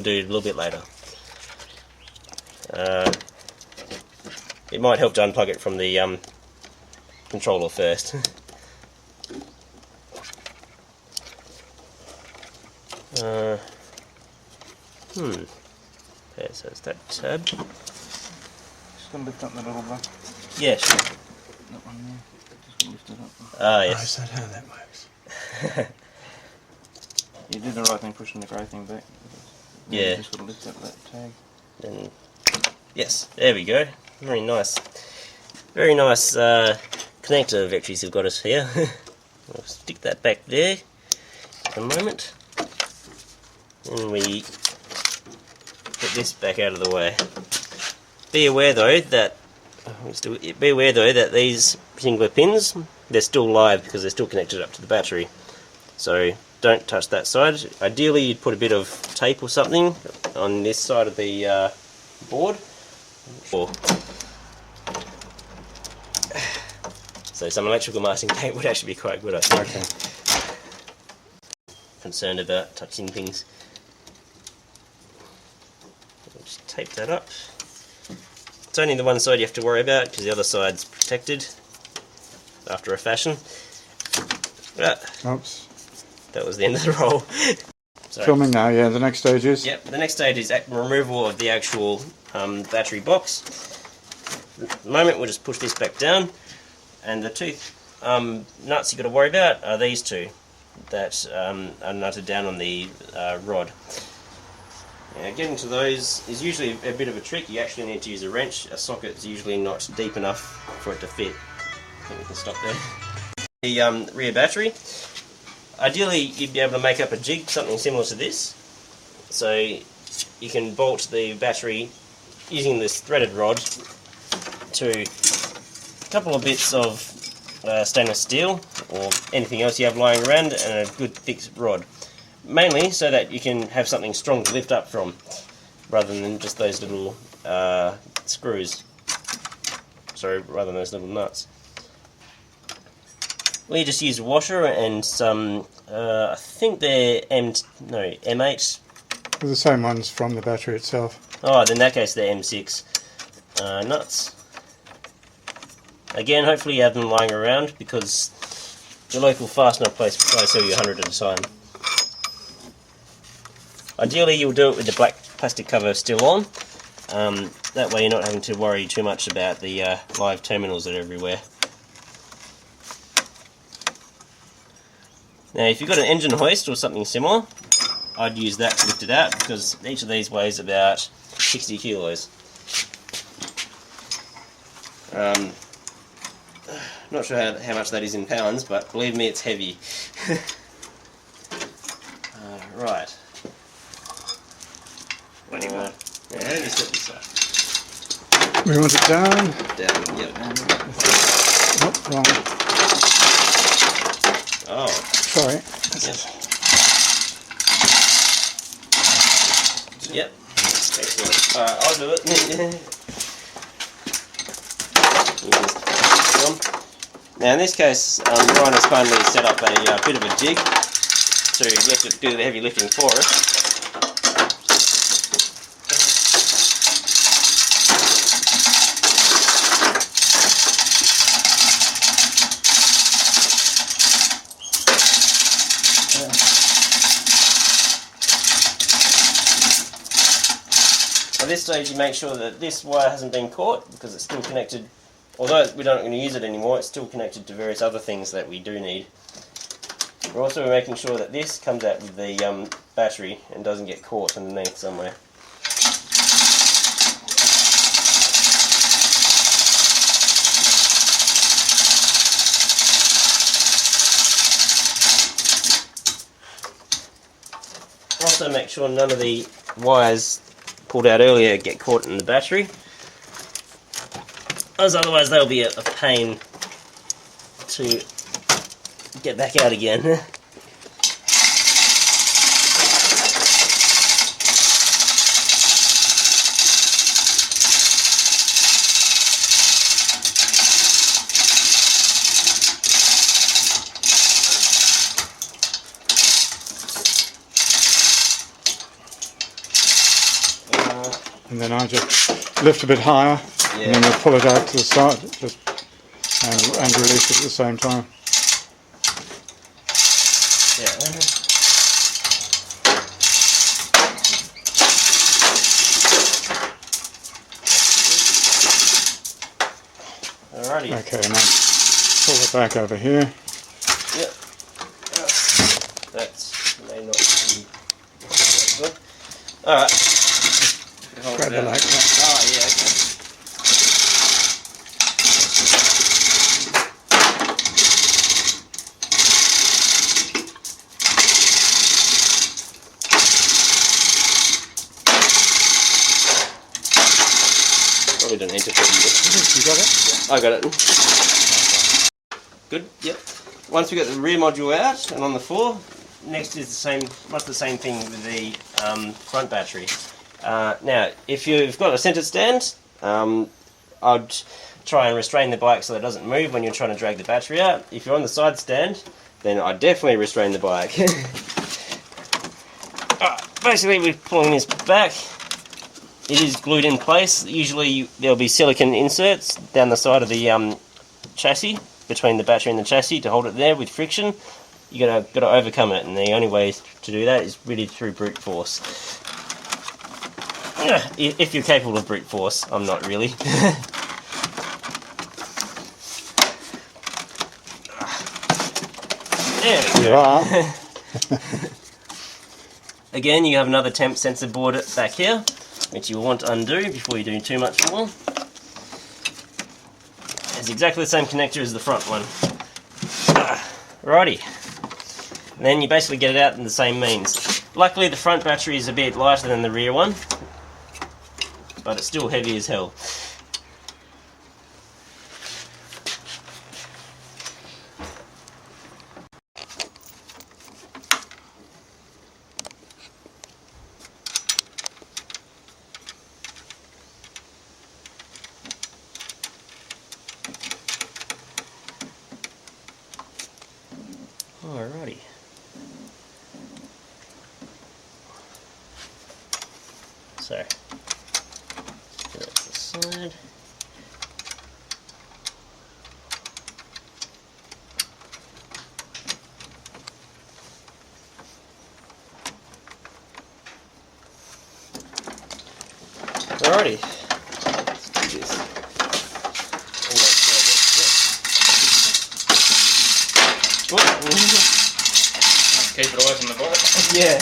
do it a little bit later. It might help to unplug it from the controller first. Okay, so it's that tab. Just gonna lift up the little one. Yeah, sure. That one there. Just gonna lift it up. Ah, yes. Oh, is that how that works? You did the right thing pushing the grey thing back. Yeah. Just gotta lift up that tag. And yes, there we go. Very nice. Very nice connector Vectrix have got us here. I'll stick that back there for a moment. And we put this back out of the way. Be aware though that these particular pins, they're still live because they're still connected up to the battery. So don't touch that side. Ideally you'd put a bit of tape or something on this side of the board. So some electrical masking tape would actually be quite good, I think. Okay. Concerned about touching things. Just tape that up. It's only the one side you have to worry about because the other side's protected after a fashion. Oops. That was the end of the roll. Sorry. Filming now, yeah, the next stage is? Yep, the next stage is removal of the actual battery box. At the moment we'll just push this back down, and the two nuts you've got to worry about are these two that are nutted down on the rod. Now, getting to those is usually a bit of a trick. You actually need to use a wrench. A socket's usually not deep enough for it to fit. I think we can stop there. The rear battery. Ideally you'd be able to make up a jig, something similar to this. So you can bolt the battery using this threaded rod to a couple of bits of stainless steel or anything else you have lying around, and a good thick rod. Mainly so that you can have something strong to lift up from, rather than just those little screws. Sorry, rather than those little nuts. We just use a washer and some, I think they're M8. They're the same ones from the battery itself. Oh, then in that case they're M6 nuts. Again, hopefully you have them lying around because the local fastener place will try to sell you 100 at a time. Ideally you'll do it with the black plastic cover still on. That way you're not having to worry too much about the live terminals that are everywhere. Now if you've got an engine hoist or something similar, I'd use that to lift it out because each of these weighs about 60 kilos. Not sure how much that is in pounds, but believe me, it's heavy. Right. What do you want? Yeah, how do you set this up? We want it down. Down, yep. Oh, wrong. Oh. Sorry. Yep. Excellent. Alright, I'll do it. Now in this case, Ryan has kindly set up a bit of a jig to do the heavy lifting for us. At this stage you make sure that this wire hasn't been caught because it's still connected. Although we're not going to use it anymore, it's still connected to various other things that we do need. We're also making sure that this comes out with the battery and doesn't get caught underneath somewhere. Also make sure none of the wires pulled out earlier get caught in the battery, as otherwise they'll be a pain to get back out again. and then I just lift a bit higher, and then we'll pull it out to the side, just and release it at the same time. Alrighty. Okay, now pull it back over here. Yep. That's may not be good. Alright. Grab it like that. Oh, yeah, okay. Probably don't need to put it. You got it? I got it. Good, yep. Once we get the rear module out and on the floor, next is much the same thing with the front battery. Now, if you've got a centered stand, I'd try and restrain the bike so that it doesn't move when you're trying to drag the battery out. If you're on the side stand, then I'd definitely restrain the bike. Basically, we're pulling this back. It is glued in place. Usually there'll be silicone inserts down the side of the chassis, between the battery and the chassis, to hold it there with friction. You gotta overcome it, and the only way to do that is really through brute force. If you're capable of brute force, I'm not really. There we go. You are. Again, you have another temp sensor board back here, which you will want to undo before you do too much more. It's exactly the same connector as the front one. Righty. And then you basically get it out in the same means. Luckily the front battery is a bit lighter than the rear one, but it's still heavy as hell. Alrighty. So, put that to the side. Alrighty. Let's do this. Keep it away from the bike. Yeah.